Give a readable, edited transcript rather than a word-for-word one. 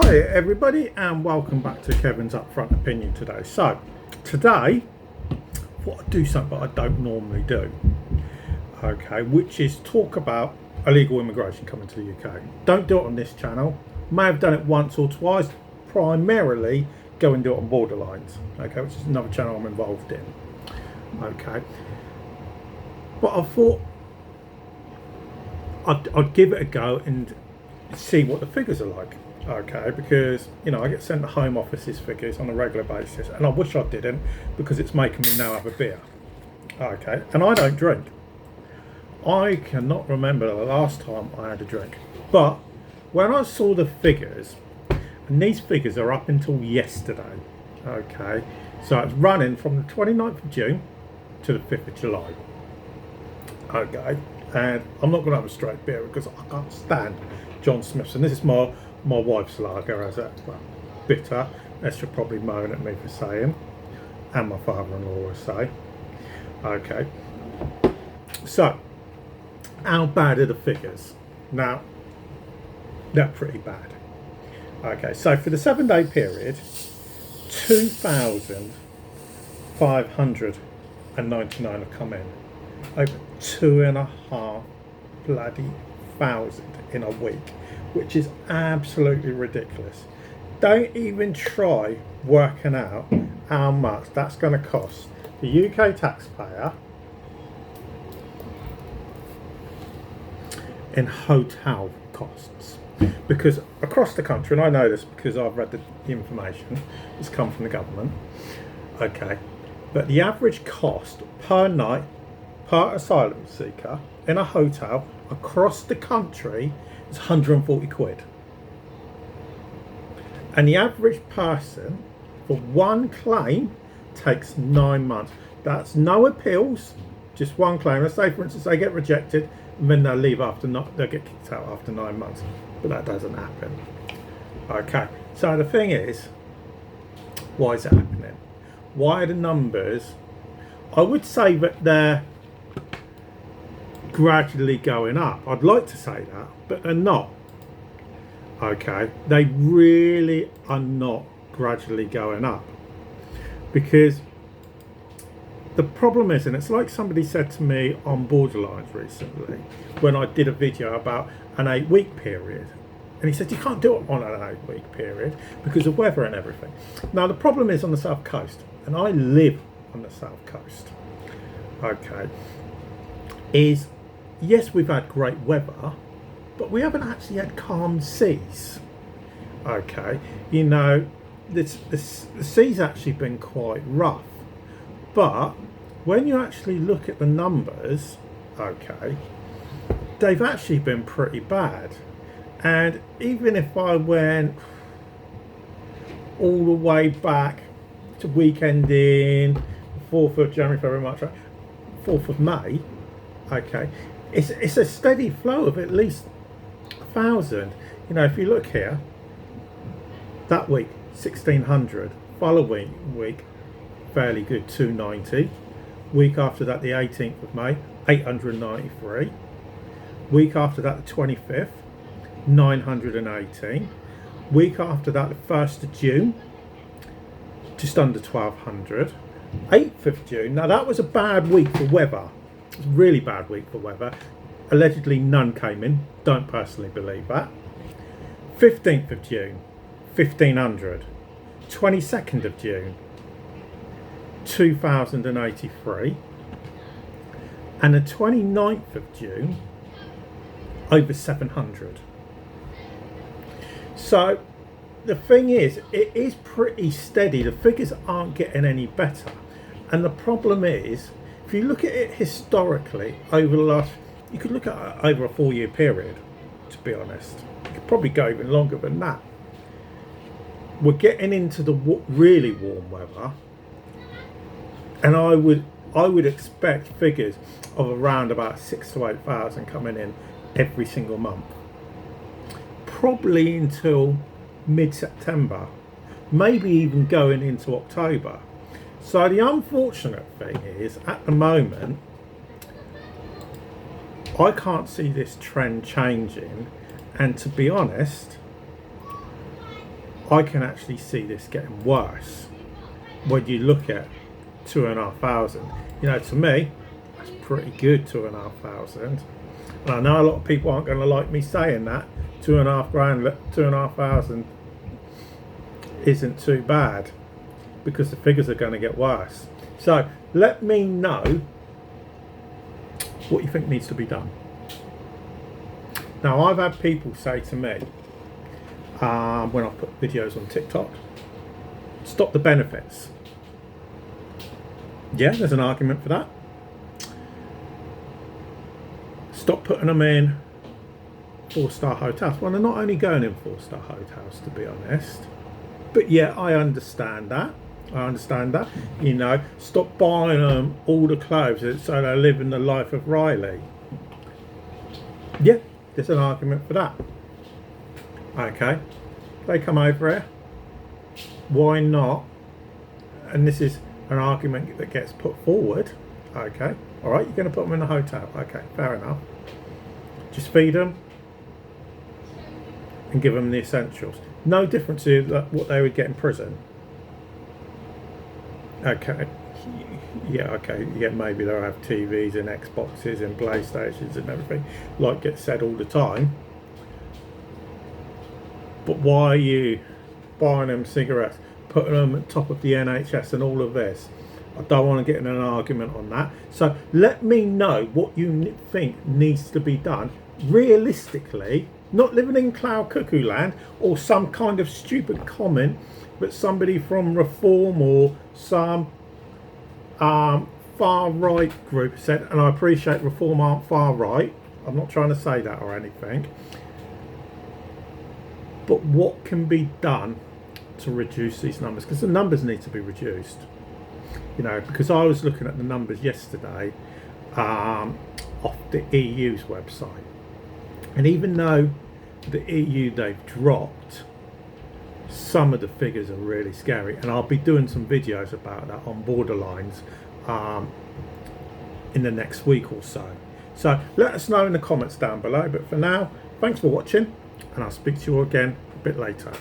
Hi everybody and welcome back to Kevin's Upfront Opinion today. So today I thought I'd do something I don't normally do, okay, which is talk about illegal immigration coming to the UK. Don't do it on this channel. May have done it once or twice, primarily go and do it on Borderlines, okay, which is another channel I'm involved in, okay. But I thought I'd give it a go and see what the figures are like. Okay, because I get sent the Home Office's figures on a regular basis, and I wish I didn't, because it's making me now have a beer. Okay, and I don't drink. I cannot remember the last time I had a drink. But when I saw the figures, and these figures are up until yesterday. Okay, so it's running from the 29th of June to the 5th of July. Okay, and I'm not going to have a straight beer because I can't stand John Smith's, and this is my wife's lager, as that, well, bitter, as she'll probably moan at me for saying, and my father-in-law will say. Okay, so how bad are the figures? Now, they're pretty bad. Okay, so for the 7-day period, 2,599 have come in. Over 2,500 bloody in a week, which is absolutely ridiculous. Don't even try working out how much that's going to cost the UK taxpayer in hotel costs. Because across the country, and I know this because I've read the information, it's come from the government, okay, but the average cost per night per asylum seeker in a hotel across the country is 140 quid. And the average person for one claim takes 9 months. That's no appeals, just one claim. Let's say, for instance, they get rejected and then they'll leave after they'll get kicked out after 9 months. But that doesn't happen. Okay, so the thing is, why is it happening? Why are the numbers? I would say that they're gradually going up. I'd like to say that, but they're not. Okay, they really are not gradually going up, because the problem is, and it's like somebody said to me on Borderlines recently when I did a video about an 8-week period, and he said you can't do it on an 8-week period because of weather and everything. Now the problem is on the south coast, and I live on the south coast, okay, is yes, we've had great weather, but we haven't actually had calm seas. Okay, the sea's actually been quite rough, but when you actually look at the numbers, okay, they've actually been pretty bad. And even if I went all the way back to weekend in 4th of January, February, March, 4th of May, okay, it's a steady flow of at least 1,000. If you look here, that week 1,600, following week fairly good 290, week after that the 18th of May 893, week after that the 25th 918, week after that the 1st of June just under 1,200, 8th of June. Now that was a bad week for weather. It was a really bad week for weather. Allegedly none came in. Don't personally believe that. 15th of June, 1,500. 22nd of June, 2,083. And the 29th of June, over 700. So the thing is, it is pretty steady. The figures aren't getting any better. And the problem is, if you look at it historically over the last, you could look at it over a 4-year period, to be honest. You could probably go even longer than that. We're getting into the really warm weather, and I would expect figures of around about 6,000 to 8,000 coming in every single month, probably until mid-September, maybe even going into October. So the unfortunate thing is, at the moment, I can't see this trend changing, and to be honest, I can actually see this getting worse when you look at 2,500. You know, to me, that's pretty good, 2,500. And I know a lot of people aren't going to like me saying that. 2.5 grand, 2,500 isn't too bad, because the figures are going to get worse. So let me know what you think needs to be done. Now, I've had people say to me, when I put videos on TikTok, stop the benefits. Yeah, there's an argument for that. Stop putting them in 4-star hotels. Well, they're not only going in 4-star hotels, to be honest. But yeah, I understand that. You know, stop buying them all the clothes so they're living the life of Riley. Yeah, there's an argument for that. Okay, they come over here. Why not? And this is an argument that gets put forward. Okay, all right, you're going to put them in a hotel. Okay, fair enough. Just feed them and give them the essentials. No difference to what they would get in prison. Okay, yeah, okay, yeah, maybe they'll have TVs and Xboxes and PlayStations and everything, like gets said all the time. But why are you buying them cigarettes, putting them at top of the NHS and all of this? I don't want to get in an argument on that. So let me know what you think needs to be done realistically, not living in cloud cuckoo land or some kind of stupid comment that somebody from Reform or some far right group said. And I appreciate Reform aren't far right, I'm not trying to say that or anything, but what can be done to reduce these numbers? Because the numbers need to be reduced. You know, because I was looking at the numbers yesterday off the EU's website, and even though the EU, they've dropped, some of the figures are really scary, and I'll be doing some videos about that on borderlines in the next week or so. So let us know in the comments down below, but for now, thanks for watching, and I'll speak to you again a bit later.